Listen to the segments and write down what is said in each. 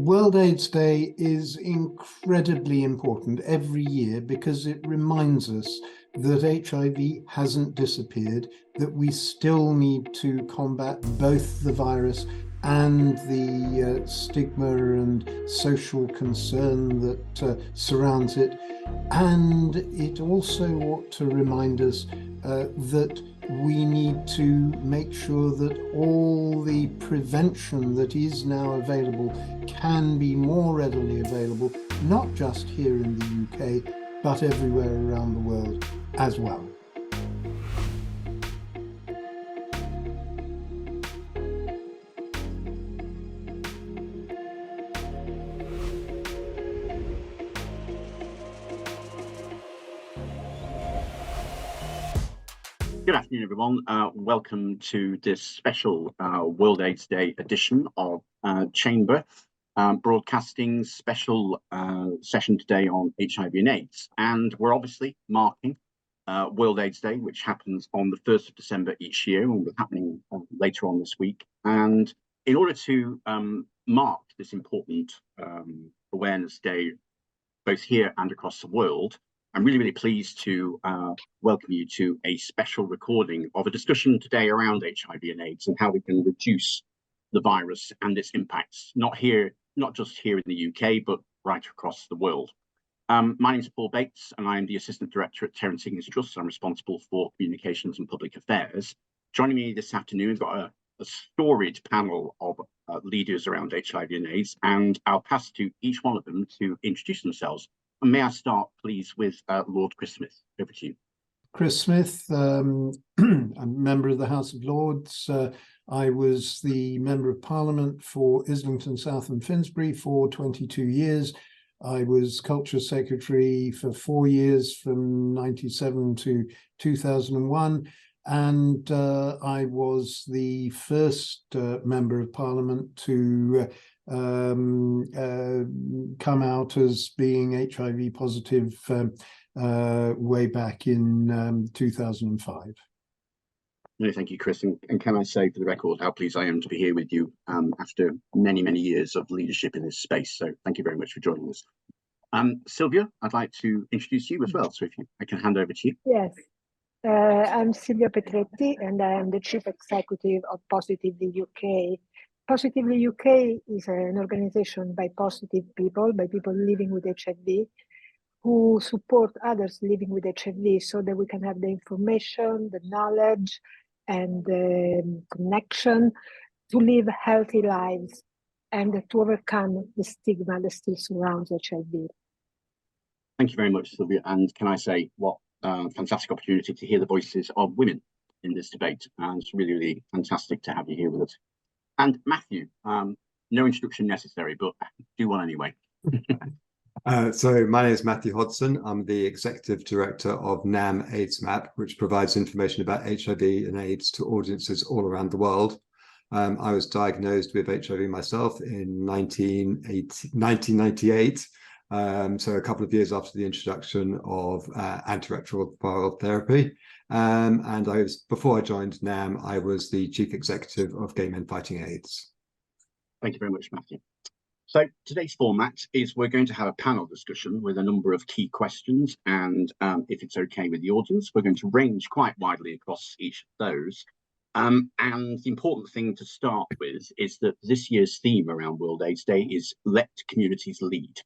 World AIDS Day is incredibly important every year because it reminds us that HIV hasn't disappeared, that we still need to combat both the virus and the stigma and social concern that surrounds it. And it also ought to remind us that we need to make sure that all the prevention that is now available can be more readily available, not just here in the UK, but everywhere around the world as well. Good afternoon, everyone. Welcome to this special World AIDS Day edition of Chamber Broadcasting's special session today on HIV and AIDS. And we're obviously marking World AIDS Day, which happens on the 1st of December each year, and will be happening later on this week. And in order to mark this important awareness day, both here and across the world, I'm really pleased to welcome you to a special recording of a discussion today around HIV and AIDS and how we can reduce the virus and its impacts, not just here in the UK, but right across the world. My name is Paul Bates, and I am the Assistant Director at Terrence Higgins Trust. I'm responsible for communications and public affairs. Joining me this afternoon, we've got a storied panel of leaders around HIV and AIDS, and I'll pass to each one of them to introduce themselves. And may I start, please, with Lord Chris Smith. Over to you. Chris Smith, I'm a member of the House of Lords. I was the Member of Parliament for Islington South and Finsbury for 22 years. I was Culture Secretary for 4 years, from 97 to 2001. And I was the first Member of Parliament to come out as being HIV positive way back in 2005. No, thank you, Chris. And can I say for the record how pleased I am to be here with you after many years of leadership in this space. So thank you very much for joining us. Silvia, I'd like to introduce you as well. So if I can hand over to you. Yes. I'm Silvia Petretti, and I am the Chief Executive of Positively UK. Positively UK is an organization by positive people, by people living with HIV, who support others living with HIV so that we can have the information, the knowledge, and the connection to live healthy lives and to overcome the stigma that still surrounds HIV. Thank you very much, Silvia. And can I say what a fantastic opportunity to hear the voices of women in this debate. And it's really fantastic to have you here with us. And Matthew, no introduction necessary, but do one anyway. So my name is Matthew Hodson. I'm the Executive Director of NAM aidsmap, which provides information about HIV and AIDS to audiences all around the world. I was diagnosed with HIV myself in 1998, so a couple of years after the introduction of antiretroviral therapy. And before I joined NAM, I was the Chief Executive of Gay Men Fighting AIDS. Thank you very much, Matthew. So today's format is we're going to have a panel discussion with a number of key questions. And if it's okay with the audience, we're going to range quite widely across each of those. And the important thing to start with is that this year's theme around World AIDS Day is Let Communities Lead.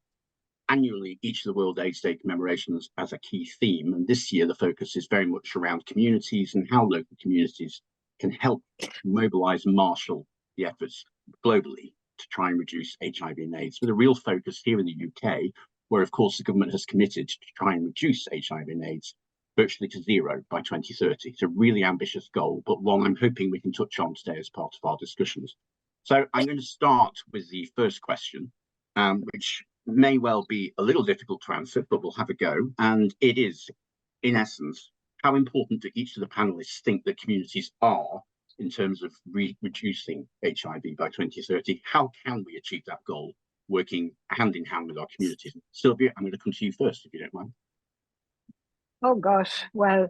Annually, each of the World AIDS Day commemorations has a key theme, and this year the focus is very much around communities and how local communities can help mobilise and marshal the efforts globally to try and reduce HIV and AIDS, with a real focus here in the UK, where of course the government has committed to try and reduce HIV and AIDS virtually to zero by 2030. It's a really ambitious goal, but one I'm hoping we can touch on today as part of our discussions. So I'm going to start with the first question, which may well be a little difficult to answer, but we'll have a go. And it is, in essence, how important do each of the panelists think that communities are in terms of reducing HIV by 2030? How can we achieve that goal working hand in hand with our communities? Silvia, I'm going to come to you first, if you don't mind. Oh gosh, well,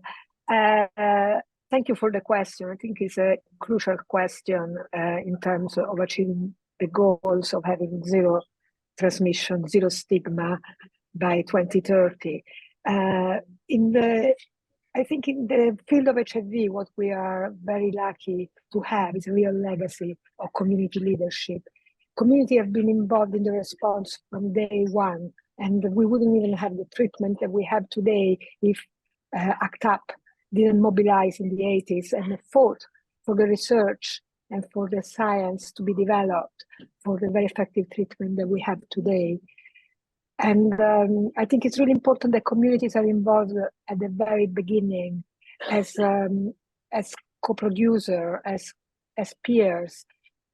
thank you for the question. I think it's a crucial question in terms of achieving the goals of having zero transmission, zero stigma by 2030. I think in the field of HIV, what we are very lucky to have is a real legacy of community leadership. Community have been involved in the response from day one, and we wouldn't even have the treatment that we have today if ACT UP didn't mobilize in the 80s and fought for the research and for the science to be developed for the very effective treatment that we have today. And I think it's really important that communities are involved at the very beginning as co-producer, as peers,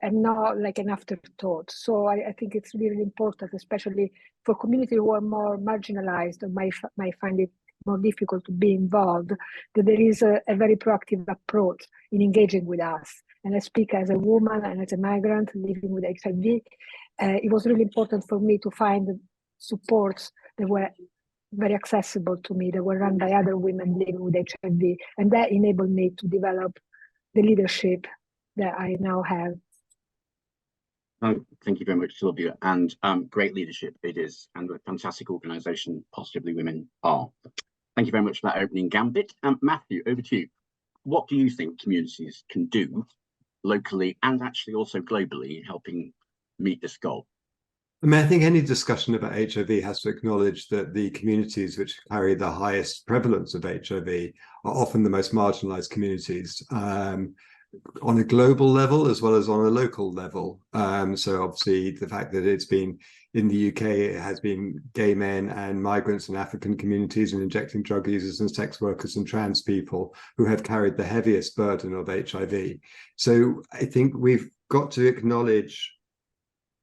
and not like an afterthought. So I think it's really important, especially for communities who are more marginalized or might find it more difficult to be involved, that there is a very proactive approach in engaging with us. And I speak as a woman and as a migrant living with HIV. It was really important for me to find supports that were very accessible to me, that were run by other women living with HIV. And that enabled me to develop the leadership that I now have. Thank you very much, Silvia. And great leadership it is, and a fantastic organisation, Positively Women are. Thank you very much for that opening gambit. Matthew, over to you. What do you think communities can do locally and actually also globally in helping meet this goal? I mean, I think any discussion about HIV has to acknowledge that the communities which carry the highest prevalence of HIV are often the most marginalized communities on a global level as well as on a local level. So obviously the fact that it's been in the UK, it has been gay men and migrants and African communities and injecting drug users and sex workers and trans people who have carried the heaviest burden of HIV. So I think we've got to acknowledge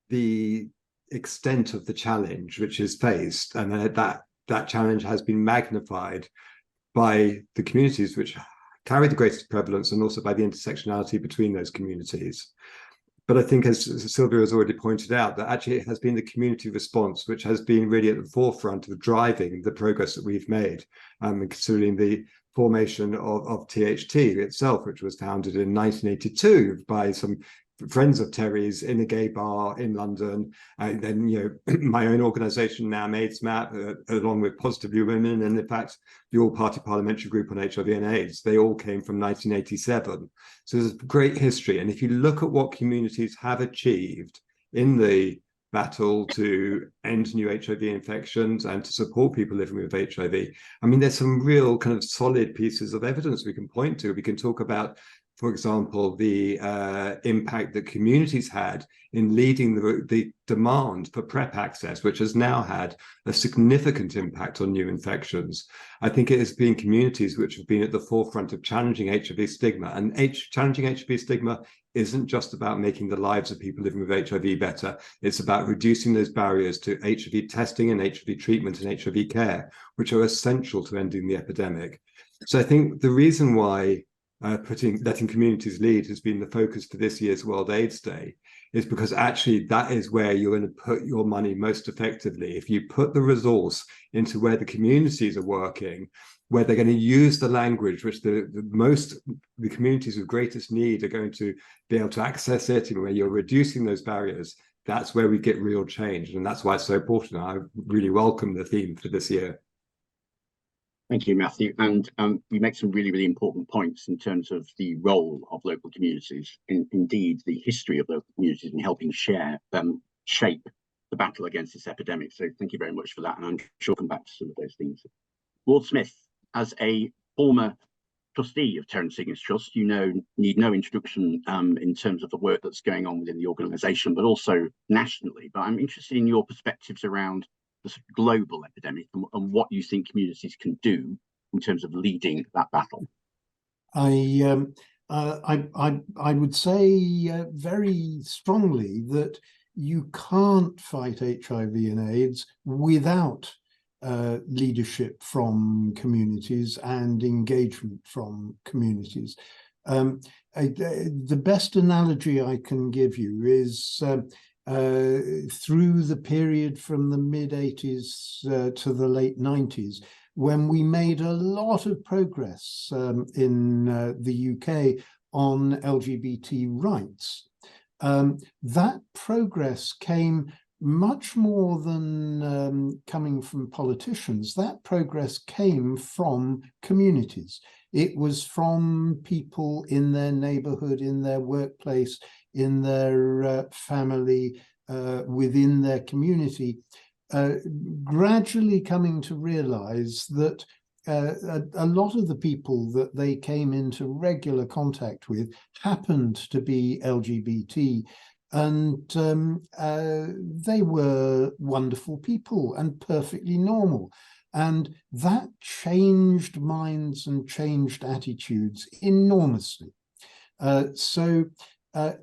the extent of the challenge which is faced, and that challenge has been magnified by the communities which carry the greatest prevalence and also by the intersectionality between those communities. But I think, as Silvia has already pointed out, that actually it has been the community response which has been really at the forefront of driving the progress that we've made, considering the formation of THT itself, which was founded in 1982 by some friends of Terry's in a gay bar in London, and then my own organisation now, aidsmap, along with Positively Women, and in fact the all-party parliamentary group on HIV and AIDS, they all came from 1987. So there's a great history, and if you look at what communities have achieved in the battle to end new HIV infections and to support people living with HIV, I mean, there's some real kind of solid pieces of evidence we can point to. We can talk about, for example, the impact that communities had in leading the demand for PrEP access, which has now had a significant impact on new infections. I think it has been communities which have been at the forefront of challenging HIV stigma. And challenging HIV stigma isn't just about making the lives of people living with HIV better. It's about reducing those barriers to HIV testing and HIV treatment and HIV care, which are essential to ending the epidemic. So I think the reason why letting communities lead has been the focus for this year's World AIDS Day, is because actually that is where you're going to put your money most effectively. If you put the resource into where the communities are working, where they're going to use the language which the communities with greatest need are going to be able to access it, and where you're reducing those barriers, that's where we get real change. And that's why it's so important. I really welcome the theme for this year. Thank you, Matthew. And you make some really, really important points in terms of the role of local communities, indeed the history of local communities in helping shape the battle against this epidemic. So thank you very much for that. And I'm sure we'll come back to some of those things. Ward Smith, as a former trustee of Terrence Higgins Trust, need no introduction in terms of the work that's going on within the organisation, but also nationally. But I'm interested in your perspectives around the global epidemic and what you think communities can do in terms of leading that battle. I would say very strongly that you can't fight HIV and AIDS without leadership from communities and engagement from communities. The best analogy I can give you is through the period from the mid-80s to the late 90s, when we made a lot of progress in the UK on LGBT rights. That progress came much more than coming from politicians, that progress came from communities. It was from people in their neighborhood, in their workplace, in their family, within their community, gradually coming to realize that a lot of the people that they came into regular contact with happened to be LGBT, and they were wonderful people and perfectly normal. And that changed minds and changed attitudes enormously. So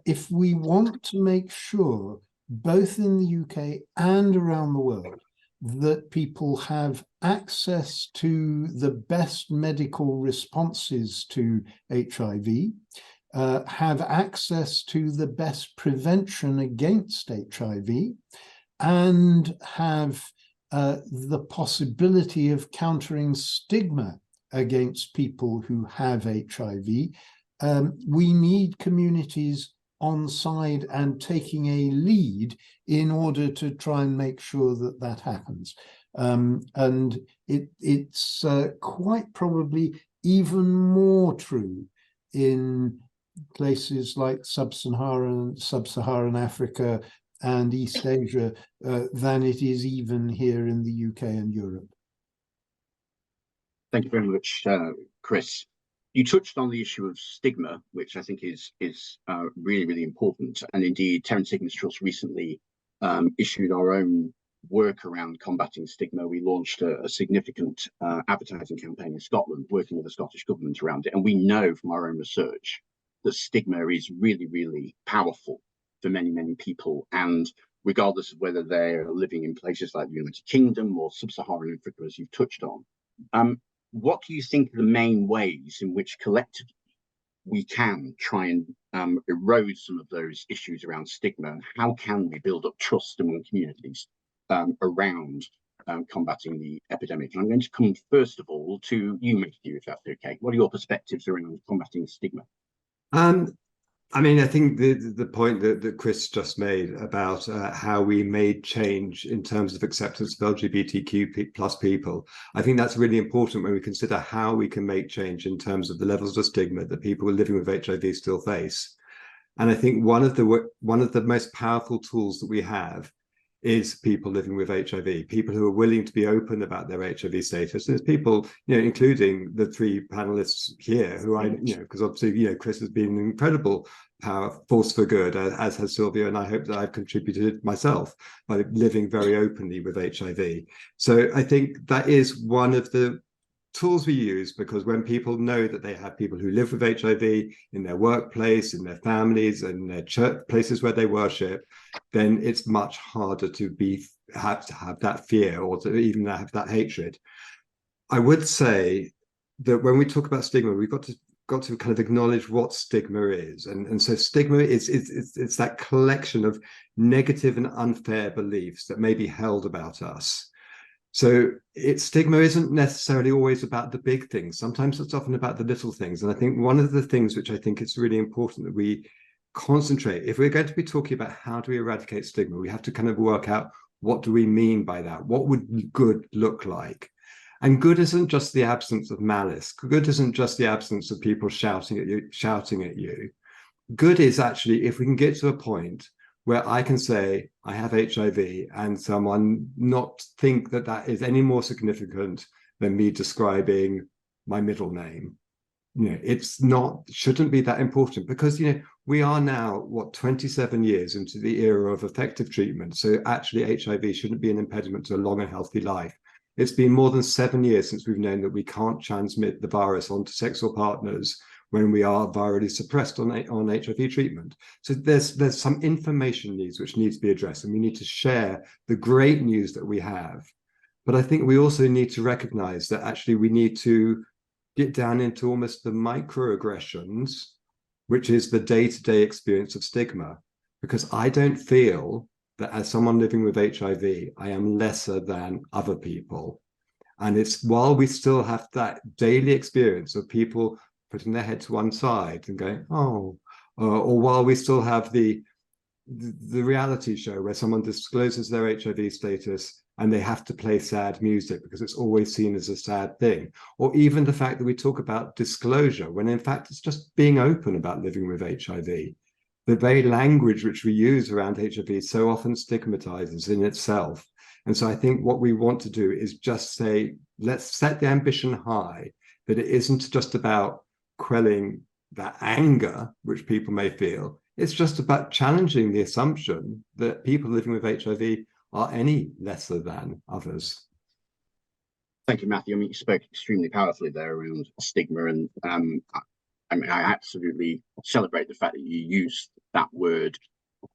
if we want to make sure, both in the UK and around the world, that people have access to the best medical responses to HIV, have access to the best prevention against HIV, and have the possibility of countering stigma against people who have HIV, we need communities on side and taking a lead in order to try and make sure that that happens. And it's quite probably even more true in places like sub-Saharan Africa and East Asia than it is even here in the UK and Europe. Thank you very much, Chris. You touched on the issue of stigma, which I think is really, really important. And indeed, Terrence Higgins Trust recently issued our own work around combating stigma. We launched a significant advertising campaign in Scotland, working with the Scottish government around it. And we know from our own research that stigma is really, really powerful for many, many people. And regardless of whether they're living in places like the United Kingdom or sub-Saharan Africa, as you've touched on, what do you think are the main ways in which collectively we can try and erode some of those issues around stigma, and how can we build up trust among communities around combating the epidemic? And I'm going to come first of all to you, Matthew, if that's okay. What are your perspectives around combating stigma? I mean, I think the point that Chris just made about how we made change in terms of acceptance of LGBTQ plus people, I think that's really important when we consider how we can make change in terms of the levels of stigma that people living with HIV still face. And I think one of the most powerful tools that we have is people living with HIV, people who are willing to be open about their HIV status. There's people, including the three panelists here who because obviously, Chris has been an incredible force for good, as has Silvia, and I hope that I've contributed myself by living very openly with HIV. So I think that is one of the tools we use, because when people know that they have people who live with HIV in their workplace, in their families, and their church places where they worship, then it's much harder to have that fear or to even have that hatred. I would say that when we talk about stigma, we've got to kind of acknowledge what stigma is, and so stigma is it's that collection of negative and unfair beliefs that may be held about us. So stigma isn't necessarily always about the big things. Sometimes it's often about the little things. And I think one of the things which I think it's really important that we concentrate, if we're going to be talking about how do we eradicate stigma, we have to kind of work out, what do we mean by that? What would good look like? And good isn't just the absence of malice. Good isn't just the absence of people shouting at you. Good is actually if we can get to a point where I can say I have HIV and someone not think that that is any more significant than me describing my middle name. Shouldn't be that important, because we are now 27 years into the era of effective treatment. So actually HIV shouldn't be an impediment to a long and healthy life. It's been more than 7 years since we've known that we can't transmit the virus onto sexual partners when we are virally suppressed on HIV treatment. So there's some information needs which need to be addressed, and we need to share the great news that we have. But I think we also need to recognize that actually we need to get down into almost the microaggressions, which is the day-to-day experience of stigma, because I don't feel that as someone living with HIV, I am lesser than other people. And it's while we still have that daily experience of people putting their head to one side and going, oh, or while we still have the the reality show where someone discloses their HIV status and they have to play sad music because it's always seen as a sad thing, or even the fact that we talk about disclosure when in fact it's just being open about living with HIV. The very language which we use around HIV so often stigmatizes in itself. And so I think what we want to do is just say, let's set the ambition high, that it isn't just about quelling that anger which people may feel. It's just about challenging the assumption that people living with HIV are any lesser than others. Thank you, Matthew. I mean, you spoke extremely powerfully there around stigma, and I mean, I absolutely celebrate the fact that you use that word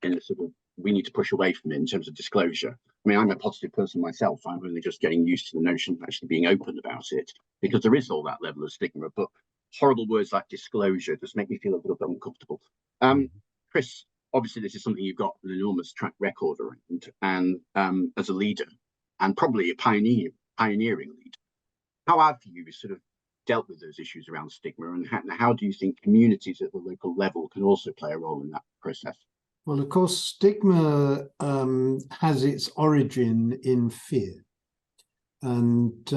in a sort of, we need to push away from it in terms of disclosure. I mean, I'm a positive person myself. I'm only just getting used to the notion of actually being open about it, because there is all that level of stigma, but horrible words like disclosure just make me feel a little bit uncomfortable. Chris, obviously this is something you've got an enormous track record around, and as a leader, and probably a pioneering leader, how have you sort of dealt with those issues around stigma, and how do you think communities at the local level can also play a role in that process? Well, of course, stigma has its origin in fear, and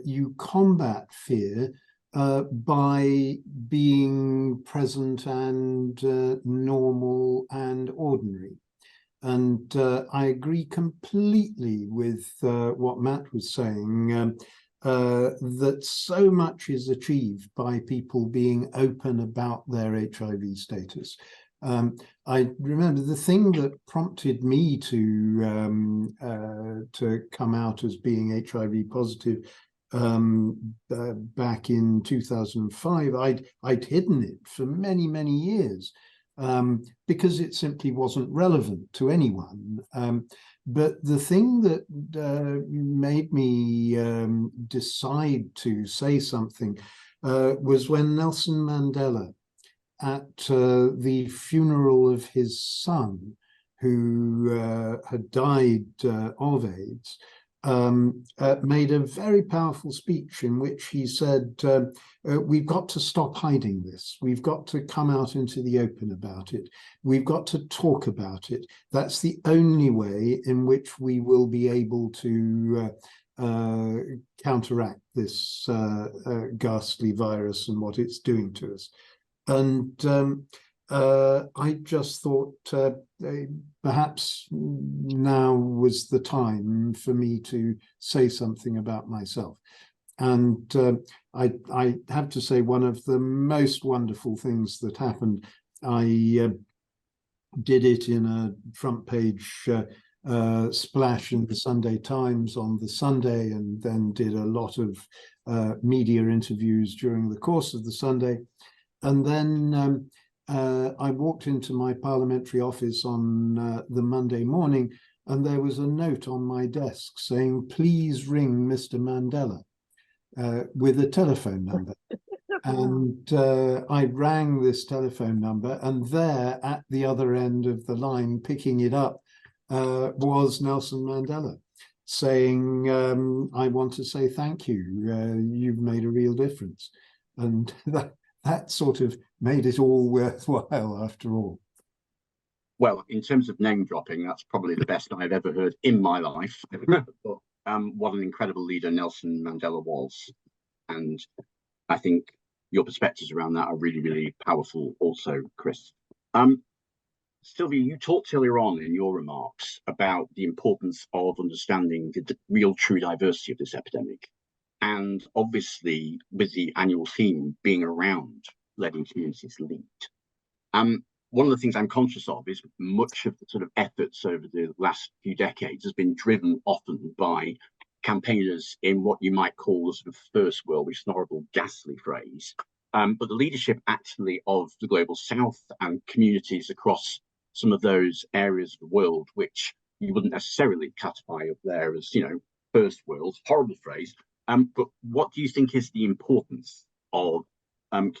you combat fear by being present and normal and ordinary. And I agree completely with what Matt was saying, that so much is achieved by people being open about their HIV status. I remember the thing that prompted me to come out as being HIV positive back in 2005. I'd hidden it for many, many years because it simply wasn't relevant to anyone. But the thing that made me decide to say something was when Nelson Mandela, at the funeral of his son, who had died of AIDS, made a very powerful speech in which he said, we've got to stop hiding this. We've got to come out into the open about it. We've got to talk about it. That's the only way in which we will be able to counteract this ghastly virus and what it's doing to us. And I just thought perhaps now was the time for me to say something about myself. And I have to say, one of the most wonderful things that happened, I did it in a front page splash in the Sunday Times on the Sunday, and then did a lot of media interviews during the course of the Sunday. And then I walked into my parliamentary office on the Monday morning, and there was a note on my desk saying, please ring Mr. Mandela, with a telephone number. And I rang this telephone number, and there at the other end of the line, picking it up, was Nelson Mandela saying, I want to say thank you. You've made a real difference. And that sort of made it all worthwhile after all. Well, in terms of name dropping, that's probably the best I've ever heard in my life. But what an incredible leader Nelson Mandela was. And I think your perspectives around that are really, really powerful also, Chris. Silvia, you talked earlier on in your remarks about the importance of understanding the real true diversity of this epidemic. And obviously, with the annual theme being around letting communities lead. One of the things I'm conscious of is much of the sort of efforts over the last few decades has been driven often by campaigners in what you might call the sort of first world, which is an horrible, ghastly phrase. But the leadership actually of the global south and communities across some of those areas of the world, which you wouldn't necessarily classify up there as, first world, horrible phrase. But what do you think is the importance of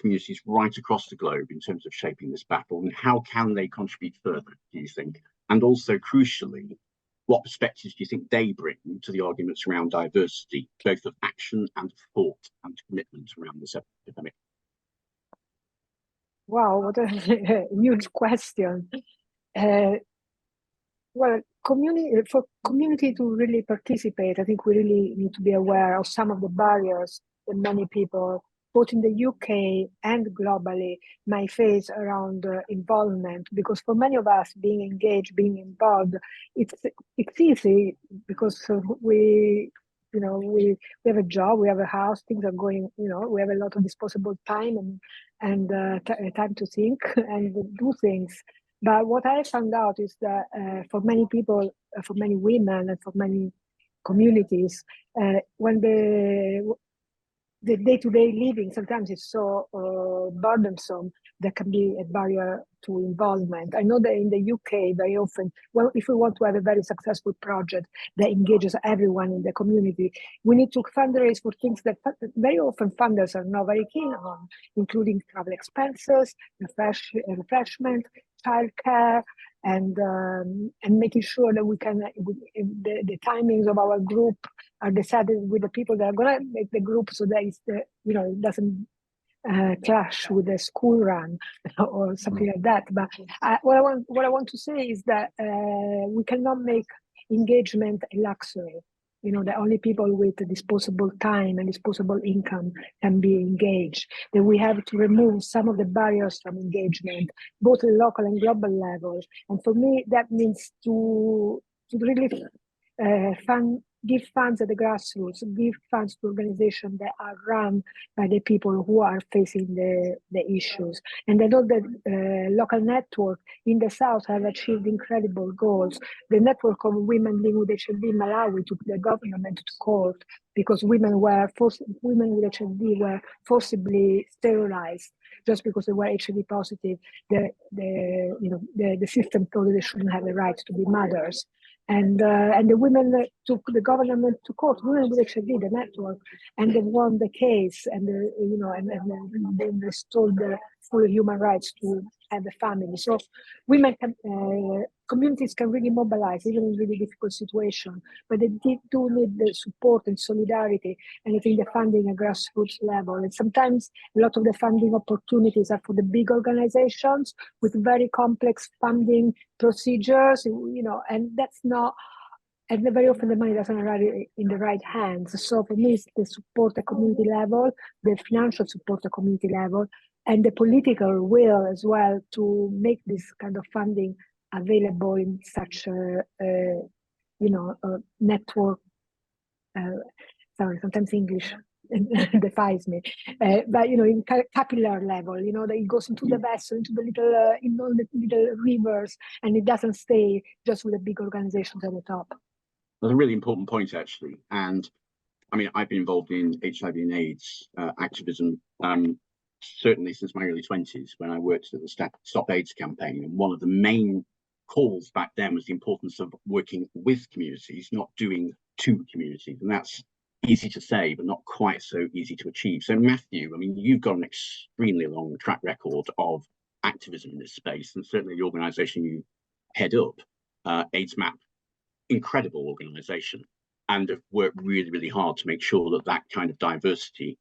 communities right across the globe in terms of shaping this battle, and how can they contribute further, do you think? And also, crucially, what perspectives do you think they bring to the arguments around diversity, both of action and thought and commitment around this epidemic? Wow, what a huge question. Well, for community to really participate, I think we really need to be aware of some of the barriers that many people, both in the UK and globally, might face around involvement. Because for many of us, being engaged, being involved, it's easy because we have a job, we have a house, things are going, we have a lot of disposable time and time to think and do things. But what I found out is that for many people, for many women, and for many communities, when the day-to-day living sometimes is so burdensome, there can be a barrier to involvement. I know that in the UK, very often, well, if we want to have a very successful project that engages everyone in the community, we need to fundraise for things that very often funders are not very keen on, including travel expenses, refreshment, childcare, and making sure that the timings of our group are decided with the people that are going to make the group, so that it doesn't clash with the school run or something like that. But what I want to say is that we cannot make engagement a luxury. That only people with disposable time and disposable income can be engaged. That we have to remove some of the barriers from engagement, both at local and global levels. And for me, that means to really give funds at the grassroots, give funds to organizations that are run by the people who are facing the issues. And I know that local network in the South have achieved incredible goals. The network of women living with HIV in Malawi took the government to court because women with HIV were forcibly sterilized just because they were HIV positive. The system told they shouldn't have the right to be mothers. And the women took the government to court. Women with HIV, the network, and they won the case. And they restored the full human rights to have a family. So women communities can really mobilize even in really difficult situations, but they do need the support and solidarity, and I think the funding at grassroots level. And sometimes a lot of the funding opportunities are for the big organizations with very complex funding procedures, and that's not. And very often the money doesn't arrive in the right hands. So for me, it's the support at community level, the financial support at community level, and the political will as well to make this kind of funding available in such a network. Sorry, sometimes English defies me, but in capillary level, that it goes into the vessel, into the little rivers, and it doesn't stay just with the big organizations at the top. That's a really important point, actually. And I mean, I've been involved in HIV and AIDS activism certainly since my early 20s, when I worked at the Stop AIDS campaign. And one of the main calls back then was the importance of working with communities, not doing to communities. And that's easy to say, but not quite so easy to achieve. So Matthew, I mean, you've got an extremely long track record of activism in this space, and certainly the organisation you head up, aidsmap, incredible organisation, and have worked really, really hard to make sure that that kind of diversity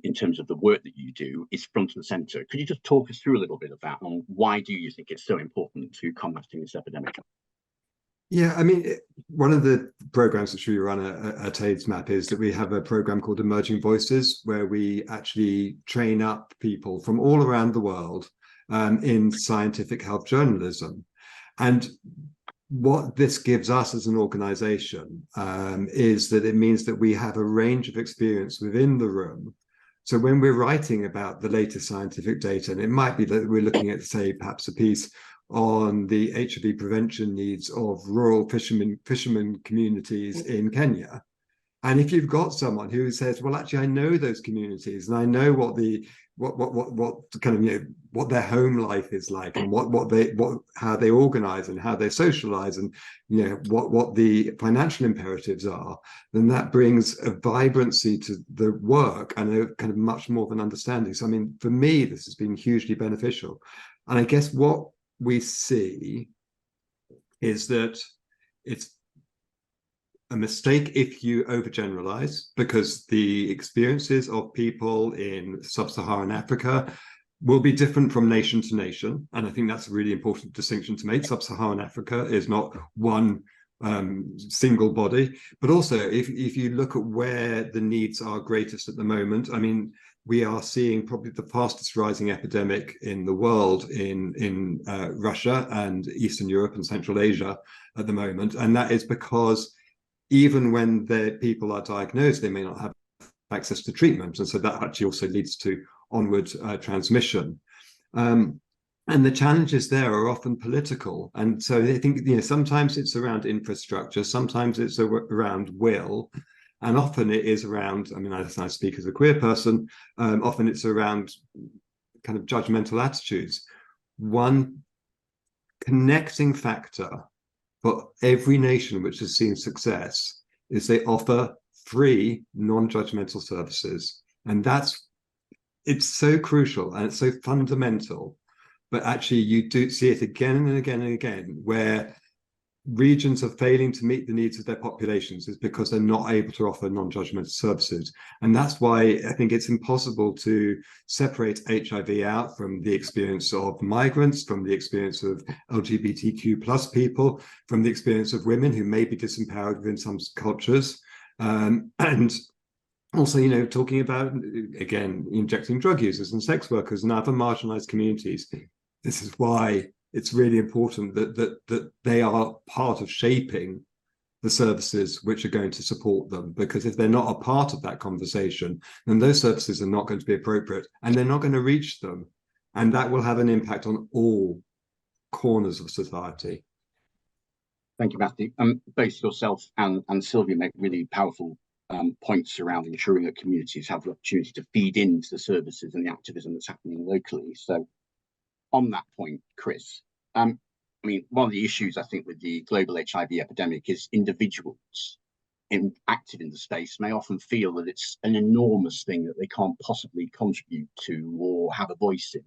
in terms of the work that you do is front and centre. Could you just talk us through a little bit of that on why do you think it's so important to combating this epidemic? Yeah, I mean, one of the programs which we run at aidsmap is that we have a program called Emerging Voices, where we actually train up people from all around the world in scientific health journalism. And what this gives us as an organization is that it means that we have a range of experience within the room. So when we're writing about the latest scientific data, and it might be that we're looking at, say, perhaps a piece on the HIV prevention needs of rural fishermen communities in Kenya. And if you've got someone who says, well, actually, I know those communities and I know what kind of, what their home life is like, and how they organize and how they socialize, and what the financial imperatives are, then that brings a vibrancy to the work and a kind of much more of an understanding. So I mean, for me, this has been hugely beneficial. And I guess what we see is that it's a mistake if you overgeneralize, because the experiences of people in sub-Saharan Africa will be different from nation to nation. And I think that's a really important distinction to make. Sub-Saharan Africa is not one single body, but also if you look at where the needs are greatest at the moment, I mean, we are seeing probably the fastest rising epidemic in the world in Russia and Eastern Europe and Central Asia at the moment. And that is because even when the people are diagnosed, they may not have access to treatment. And so that actually also leads to onward transmission. And the challenges there are often political. And so I think, you know, sometimes it's around infrastructure, sometimes it's around will, and often it is around, I mean, I speak as a queer person, often it's around kind of judgmental attitudes. One connecting factor for every nation which has seen success is they offer free, non-judgmental services. And it's so crucial and it's so fundamental. But actually, you do see it again and again and again, where regions are failing to meet the needs of their populations is because they're not able to offer non-judgmental services. And that's why I think it's impossible to separate HIV out from the experience of migrants, from the experience of LGBTQ plus people, from the experience of women who may be disempowered within some cultures. And also, you know, talking about, again, injecting drug users and sex workers and other marginalized communities. This is why it's really important that they are part of shaping the services which are going to support them, because if they're not a part of that conversation, then those services are not going to be appropriate and they're not going to reach them. And that will have an impact on all corners of society. Thank you, Matthew. Both yourself and Silvia make really powerful points around ensuring that communities have the opportunity to feed into the services and the activism that's happening locally. So on that point, Chris, I mean, one of the issues I think with the global HIV epidemic is individuals active in the space may often feel that it's an enormous thing that they can't possibly contribute to or have a voice in.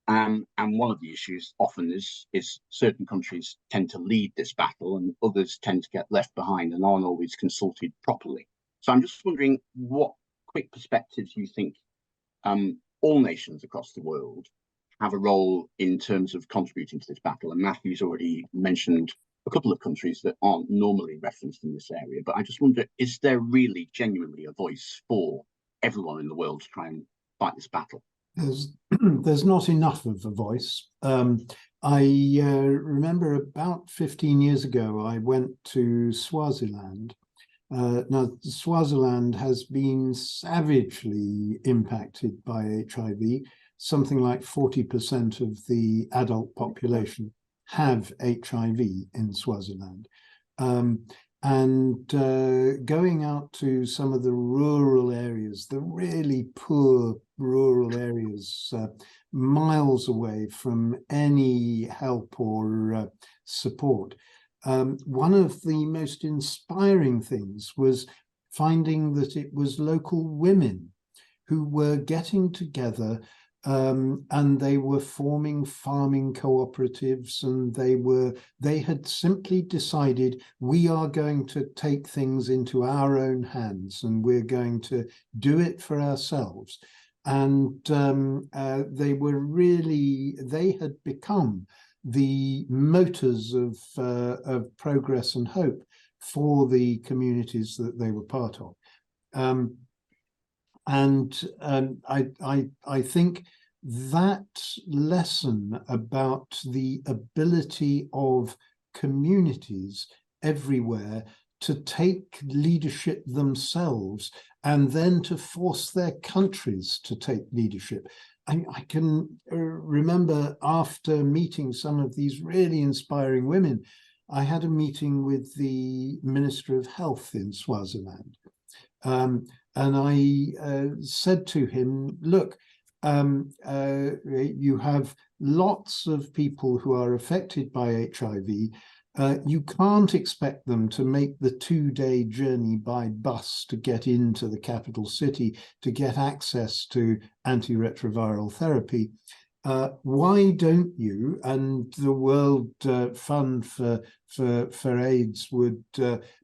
And one of the issues often is certain countries tend to lead this battle and others tend to get left behind and aren't always consulted properly. So I'm just wondering what quick perspectives you think all nations across the world have a role in terms of contributing to this battle. And Matthew's already mentioned a couple of countries that aren't normally referenced in this area, but I just wonder, is there really genuinely a voice for everyone in the world to try and fight this battle? There's not enough of a voice. I remember about 15 years ago, I went to Swaziland. Now, Swaziland has been savagely impacted by HIV. Something like 40% of the adult population have HIV in Swaziland. And going out to some of the rural areas, the really poor rural areas, miles away from any help or support, one of the most inspiring things was finding that it was local women who were getting together and they were forming farming cooperatives, and they had simply decided, we are going to take things into our own hands and we're going to do it for ourselves. And they had become the motors of progress and hope for the communities that they were part of. I think that lesson about the ability of communities everywhere to take leadership themselves and then to force their countries to take leadership. I can remember after meeting some of these really inspiring women, I had a meeting with the Minister of Health in Swaziland. And I said to him, look, you have lots of people who are affected by HIV. You can't expect them to make the 2-day journey by bus to get into the capital city to get access to antiretroviral therapy. Why don't you, and the World Fund for AIDS would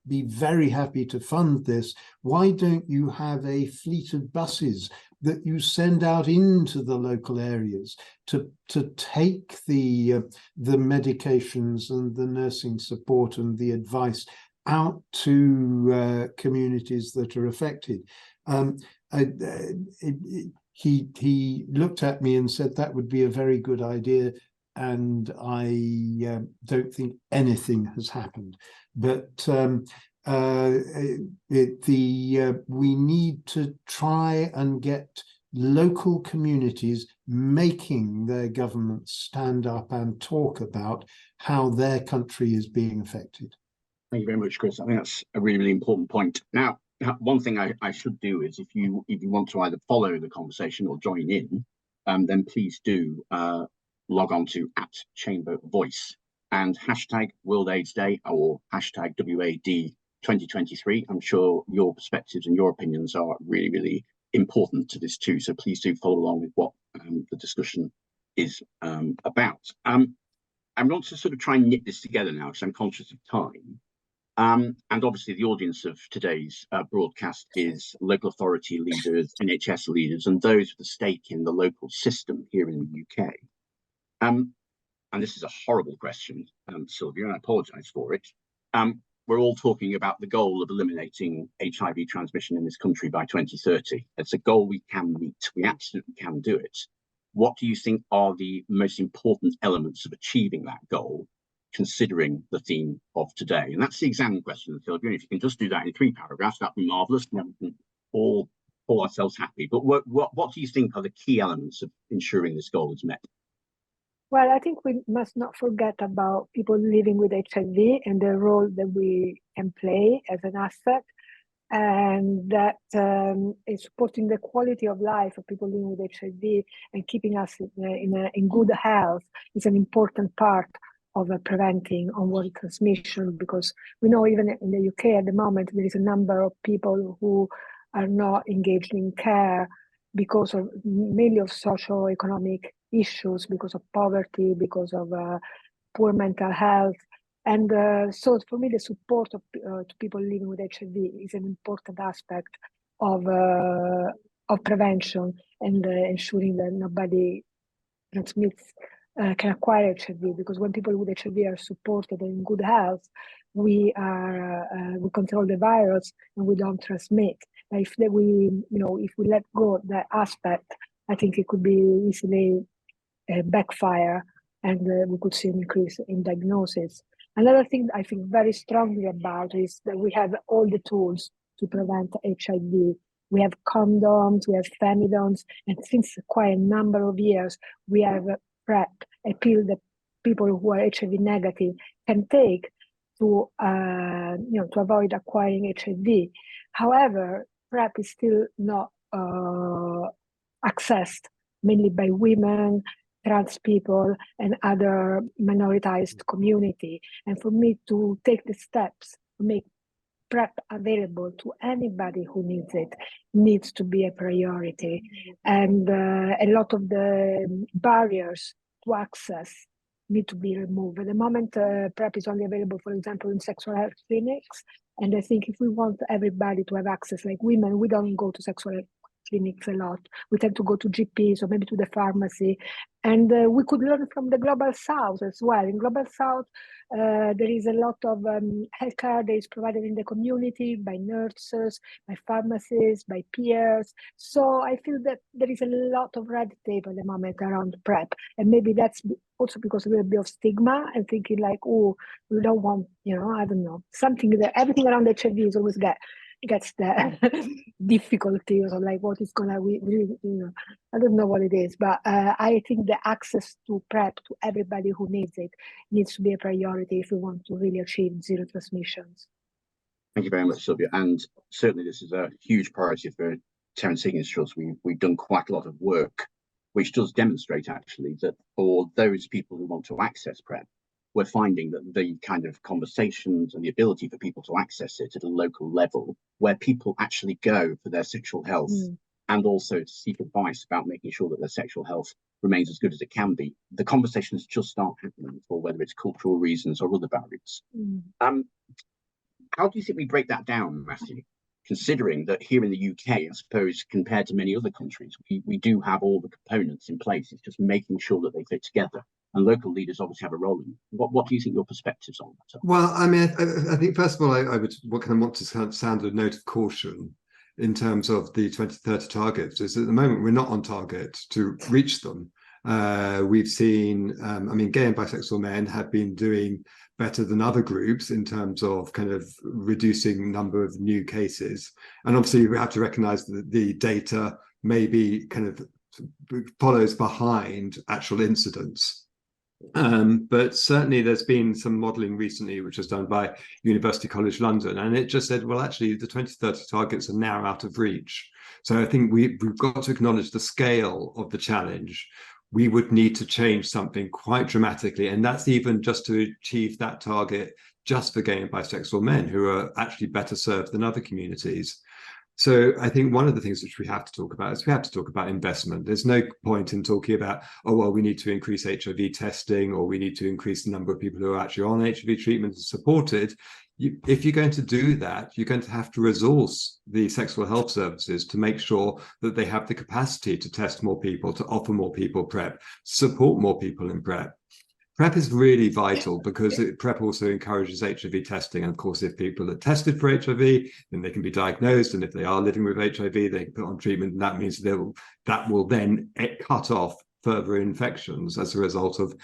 be very happy to fund this, why don't you have a fleet of buses that you send out into the local areas to take the medications and the nursing support and the advice out to communities that are affected. He looked at me and said that would be a very good idea, and I don't think anything has happened. But we need to try and get local communities making their governments stand up and talk about how their country is being affected. Thank you very much, Chris. I think that's a really, really important point. Now, one thing I should do is if you want to either follow the conversation or join in, then please do log on to @ChamberVoice and hashtag World AIDS Day or hashtag WAD 2023. I'm sure your perspectives and your opinions are really, really important to this too. So please do follow along with what the discussion is about. I'm going to sort of try and knit this together now because I'm conscious of time. And obviously the audience of today's broadcast is local authority leaders, NHS leaders, and those with a stake in the local system here in the UK. And this is a horrible question, Silvia, and I apologise for it. We're all talking about the goal of eliminating HIV transmission in this country by 2030. It's a goal we can meet. We absolutely can do it. What do you think are the most important elements of achieving that goal, considering the theme of today? And that's the exam question, Silvia. If you can just do that in 3 paragraphs, that'd be marvellous. And then we can all call ourselves happy. But what do you think are the key elements of ensuring this goal is met? Well, I think we must not forget about people living with HIV and the role that we can play as an asset, and that is supporting the quality of life of people living with HIV and keeping us in good health is an important part of preventing onward transmission, because we know even in the UK at the moment there is a number of people who are not engaged in care because of mainly of socio-economic issues, because of poverty, because of poor mental health. And so for me, the support of to people living with HIV is an important aspect of prevention and ensuring that nobody transmits, can acquire HIV, because when people with HIV are supported and in good health, we control the virus and we don't transmit. But if we let go of that aspect, I think it could be easily backfire, and we could see an increase in diagnosis. Another thing I think very strongly about is that we have all the tools to prevent HIV. We have condoms, we have femidons, and since quite a number of years, we have PrEP, a pill that people who are HIV negative can take to avoid acquiring HIV. However, PrEP is still not accessed mainly by women, trans people, and other minoritized community. And for me to take the steps to make PrEP available to anybody who needs it needs to be a priority. And a lot of the barriers to access need to be removed. At the moment, PrEP is only available, for example, in sexual health clinics. And I think if we want everybody to have access, like women, we don't go to sexual health clinics a lot. We tend to go to GPs or maybe to the pharmacy. And we could learn from the Global South as well. In Global South, there is a lot of healthcare that is provided in the community by nurses, by pharmacists, by peers. So I feel that there is a lot of red tape at the moment around PrEP. And maybe that's also because of a bit of stigma and thinking like, oh, we don't want, I don't know, something that everything around HIV is always gets the difficulties or like what is gonna I don't know what it is, but I think the access to PrEP to everybody who needs it needs to be a priority if we want to really achieve zero transmissions. Thank you very much, Silvia. And certainly this is a huge priority for Terrence Higgins Trust. We've done quite a lot of work which does demonstrate actually that for those people who want to access PrEP, we're finding that the kind of conversations and the ability for people to access it at a local level, where people actually go for their sexual health and also to seek advice about making sure that their sexual health remains as good as it can be, the conversations just aren't happening, for whether it's cultural reasons or other barriers. How do you think we break that down, Matthew? considering that here in the UK, I suppose, compared to many other countries, we do have all the components in place. It's just making sure that they fit together. And local leaders obviously have a role in it. What do you think your perspectives on that are? Well, I mean, I think first of all, I would want to sound a note of caution in terms of the 2030 targets. Is at the moment we're not on target to reach them. We've seen, I mean, gay and bisexual men have been doing better than other groups in terms of kind of reducing number of new cases. And obviously we have to recognize that the data maybe kind of follows behind actual incidents. But certainly there's been some modelling recently which was done by University College London, and it just said, well, actually the 2030 targets are now out of reach. So I think we've got to acknowledge the scale of the challenge. We would need to change something quite dramatically, and that's even just to achieve that target just for gay and bisexual men, who are actually better served than other communities. So I think one of the things which we have to talk about is we have to talk about investment. There's no point in talking about, oh, well, we need to increase HIV testing, or we need to increase the number of people who are actually on HIV treatment and supported. If you're going to do that, you're going to have to resource the sexual health services to make sure that they have the capacity to test more people, to offer more people PrEP, support more people in PrEP. PrEP is really vital because PrEP also encourages HIV testing. And of course, if people are tested for HIV, then they can be diagnosed. And if they are living with HIV, they can put on treatment. And that means that will then cut off further infections as a result of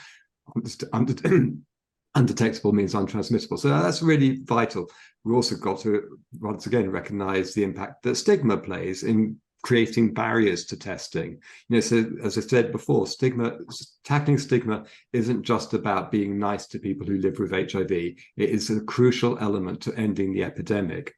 undetectable means untransmissible. So that's really vital. We also got to, once again, recognize the impact that stigma plays in creating barriers to testing. So as I said before, tackling stigma isn't just about being nice to people who live with HIV. It is a crucial element to ending the epidemic.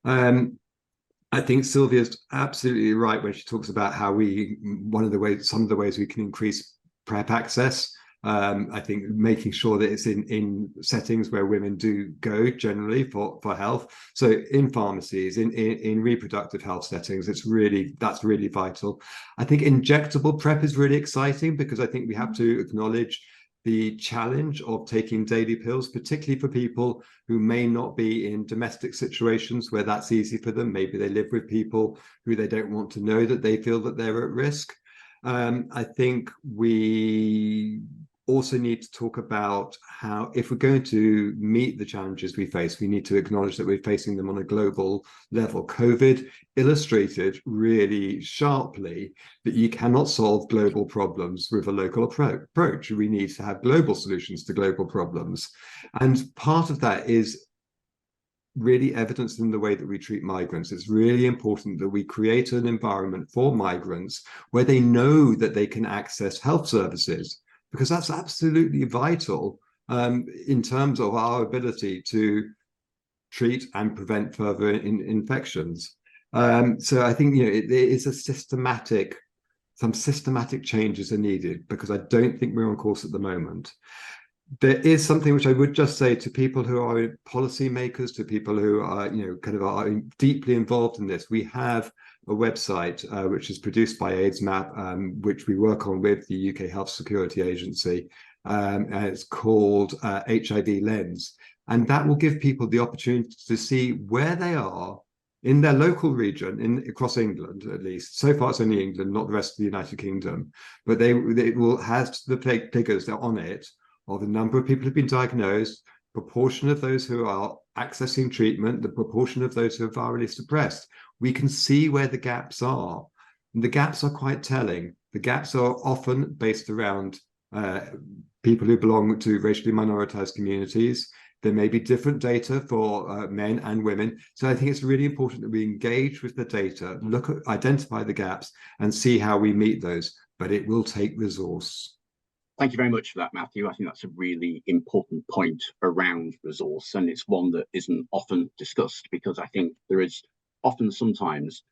I think Silvia's absolutely right when she talks about how some of the ways we can increase PrEP access. I think making sure that it's in settings where women do go generally for health. So in pharmacies, in reproductive health settings, that's really vital. I think injectable PrEP is really exciting because I think we have to acknowledge the challenge of taking daily pills, particularly for people who may not be in domestic situations where that's easy for them. Maybe they live with people who they don't want to know that they feel that they're at risk. I think we also need to talk about how, if we're going to meet the challenges we face, we need to acknowledge that we're facing them on a global level. COVID illustrated really sharply that you cannot solve global problems with a local approach. We need to have global solutions to global problems. And part of that is really evidenced in the way that we treat migrants. It's really important that we create an environment for migrants where they know that they can access health services, because that's absolutely vital in terms of our ability to treat and prevent further infections. So I think it is some systematic changes are needed, because I don't think we're on course at the moment. There is something which I would just say to people who are policymakers, to people who are are deeply involved in this. We have a website which is produced by aidsmap, which we work on with the UK Health Security Agency, and it's called HIV Lens, and that will give people the opportunity to see where they are in their local region, across England at least. So far it's only England, not the rest of the United Kingdom, but they will have the figures on it of the number of people who've been diagnosed, proportion of those who are accessing treatment, the proportion of those who are virally suppressed. We can see where the gaps are. And the gaps are quite telling. The gaps are often based around people who belong to racially minoritized communities. There may be different data for men and women. So I think it's really important that we engage with the data, identify the gaps, and see how we meet those. But it will take resource. Thank you very much for that, Matthew. I think that's a really important point around resource, and it's one that isn't often discussed, because I think there is often sometimes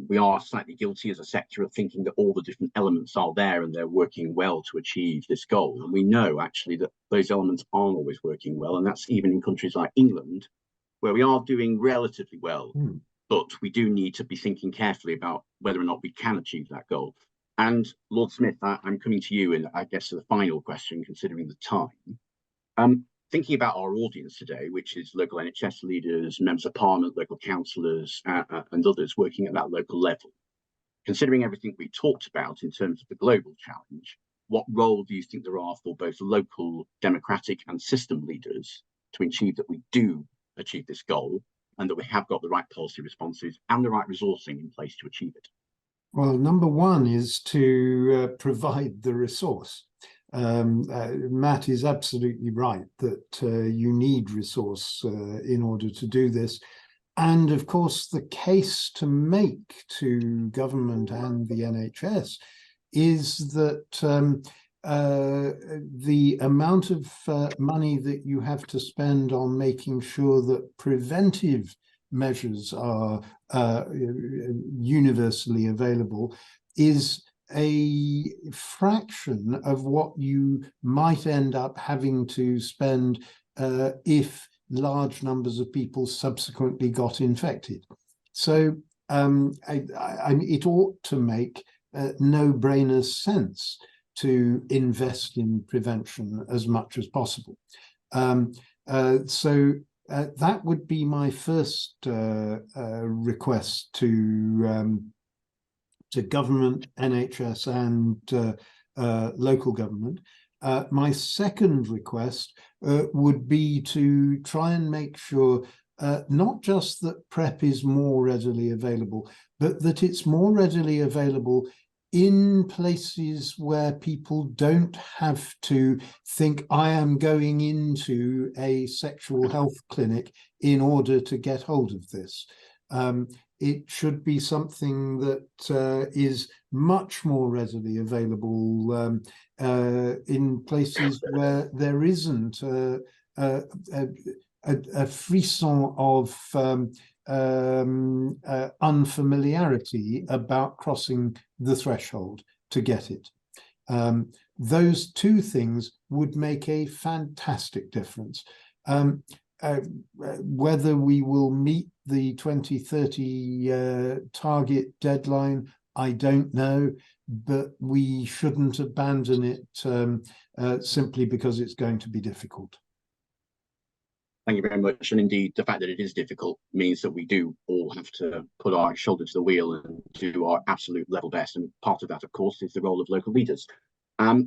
we are slightly guilty as a sector of thinking that all the different elements are there and they're working well to achieve this goal. And we know actually that those elements aren't always working well, and that's even in countries like England, where we are doing relatively well. But we do need to be thinking carefully about whether or not we can achieve that goal. And Lord Smith, I'm coming to you, and I guess the final question, considering the time. thinking about our audience today, which is local NHS leaders, members of parliament, local councillors, and others working at that local level, considering everything we talked about in terms of the global challenge, what role do you think there are for both local democratic and system leaders to achieve that we do achieve this goal, and that we have got the right policy responses and the right resourcing in place to achieve it? Well, number one is to provide the resource. Matt is absolutely right that you need resource in order to do this. And of course, the case to make to government and the NHS is that the amount of money that you have to spend on making sure that preventive measures are universally available is a fraction of what you might end up having to spend if large numbers of people subsequently got infected. So it ought to make no-brainer sense to invest in prevention as much as possible. That would be my first request to government, NHS, and local government. My second request would be to try and make sure not just that PrEP is more readily available, but that it's more readily available in places where people don't have to think, I am going into a sexual health clinic in order to get hold of this. It should be something that is much more readily available in places where there isn't a frisson of unfamiliarity about crossing the threshold to get it. Those two things would make a fantastic difference. Whether we will meet the 2030 target deadline, I don't know, but we shouldn't abandon it simply because it's going to be difficult. Thank you very much. And indeed, the fact that it is difficult means that we do all have to put our shoulder to the wheel and do our absolute level best. And part of that, of course, is the role of local leaders.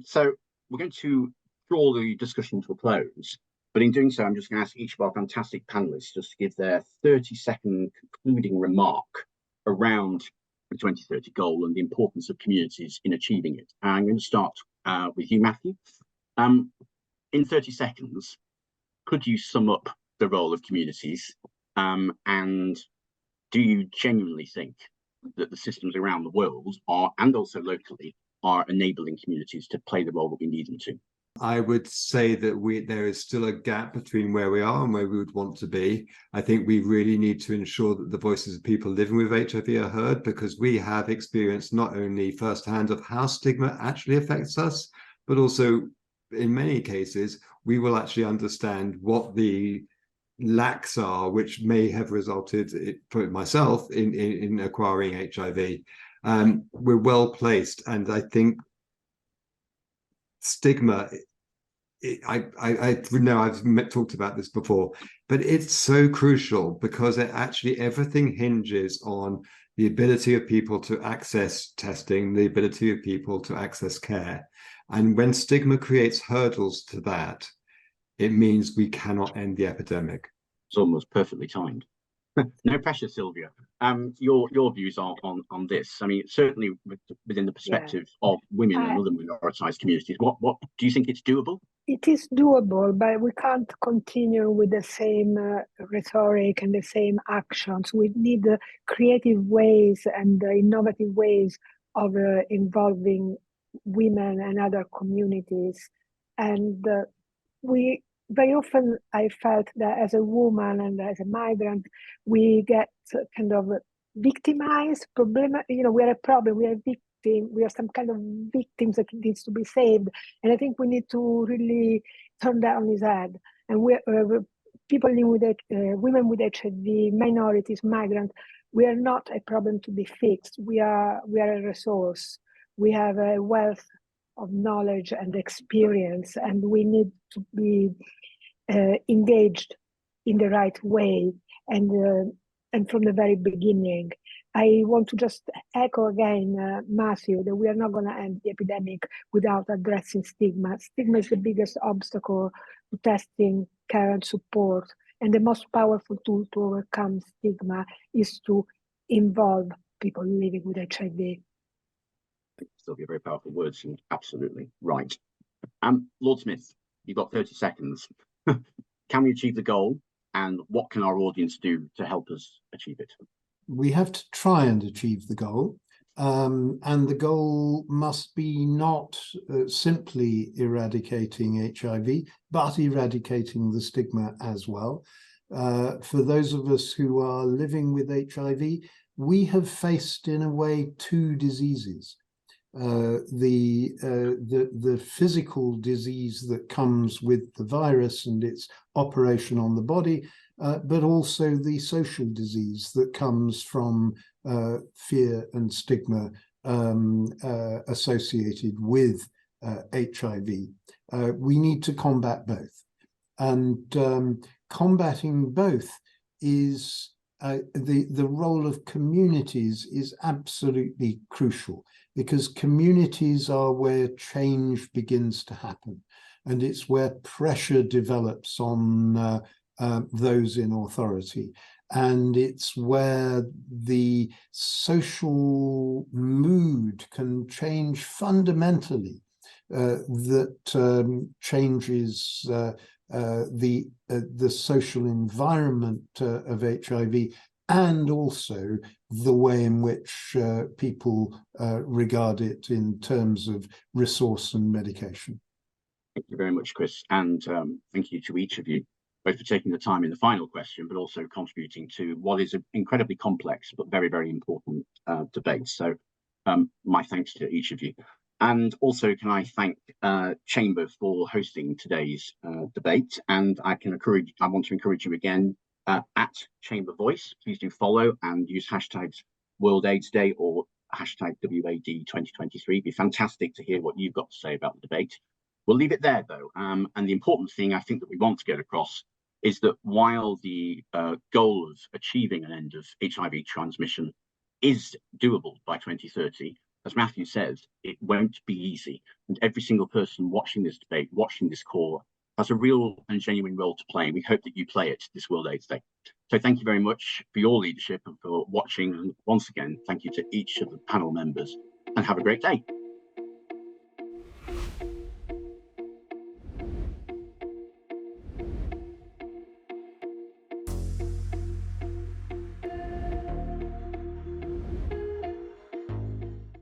So we're going to draw the discussion to a close. But in doing so, I'm just going to ask each of our fantastic panelists just to give their 30-second concluding remark around the 2030 goal and the importance of communities in achieving it. I'm going to start with you, Matthew. In 30 seconds, could you sum up the role of communities? And do you genuinely think that the systems around the world are, and also locally, are enabling communities to play the role that we need them to? I would say that there is still a gap between where we are and where we would want to be. I think we really need to ensure that the voices of people living with HIV are heard, because we have experienced not only firsthand of how stigma actually affects us, but also in many cases, we will actually understand what the lacks are, which may have resulted, for myself, in acquiring HIV. We're well placed, and I think stigma, I know I've talked about this before, but it's so crucial because everything hinges on the ability of people to access testing, the ability of people to access care. And when stigma creates hurdles to that, it means we cannot end the epidemic. It's almost perfectly timed. No pressure, Silvia. Your views on this. I mean, certainly within the perspective of women and other minoritized communities, what do you think it's doable? It is doable, but we can't continue with the same rhetoric and the same actions. We need creative ways and innovative ways of involving women and other communities. And very often I felt that as a woman and as a migrant, we get kind of victimized. We are a problem. We are victim. We are some kind of victims that needs to be saved. And I think we need to really turn that on his head. And people living with women with HIV, minorities, migrants, we are not a problem to be fixed. We are a resource. We have a wealth of knowledge and experience, and we need to be engaged in the right way and from the very beginning. I want to just echo again, Matthew, that we are not going to end the epidemic without addressing stigma. Stigma is the biggest obstacle to testing, care, and support. And the most powerful tool to overcome stigma is to involve people living with HIV. Silvia, very powerful words, and absolutely right. Lord Smith, you've got 30 seconds. Can we achieve the goal, and what can our audience do to help us achieve it? We have to try and achieve the goal, and the goal must be not simply eradicating HIV, but eradicating the stigma as well. For those of us who are living with HIV, we have faced, in a way, two diseases. The physical disease that comes with the virus and its operation on the body, but also the social disease that comes from fear and stigma associated with HIV. We need to combat both. And combating both is the role of communities is absolutely crucial, because communities are where change begins to happen, and it's where pressure develops on those in authority, and it's where the social mood can change fundamentally, that changes the social environment of HIV, and also the way in which people regard it in terms of resource and medication. Thank you very much, Chris, and thank you to each of you, both for taking the time in the final question, but also contributing to what is an incredibly complex but very, very important debate. So my thanks to each of you. And also, can I thank Chamber for hosting today's debate. And I want to encourage you again, at Chamber Voice, please do follow and use hashtags World AIDS Day or hashtag WAD 2023. It'd be fantastic to hear what you've got to say about the debate. We'll leave it there, though. And the important thing I think that we want to get across is that while the goal of achieving an end of HIV transmission is doable by 2030, as Matthew says, it won't be easy. And every single person watching this debate, watching this call, has a real and genuine role to play. And we hope that you play it this World AIDS Day. So thank you very much for your leadership and for watching. And once again, thank you to each of the panel members, and have a great day.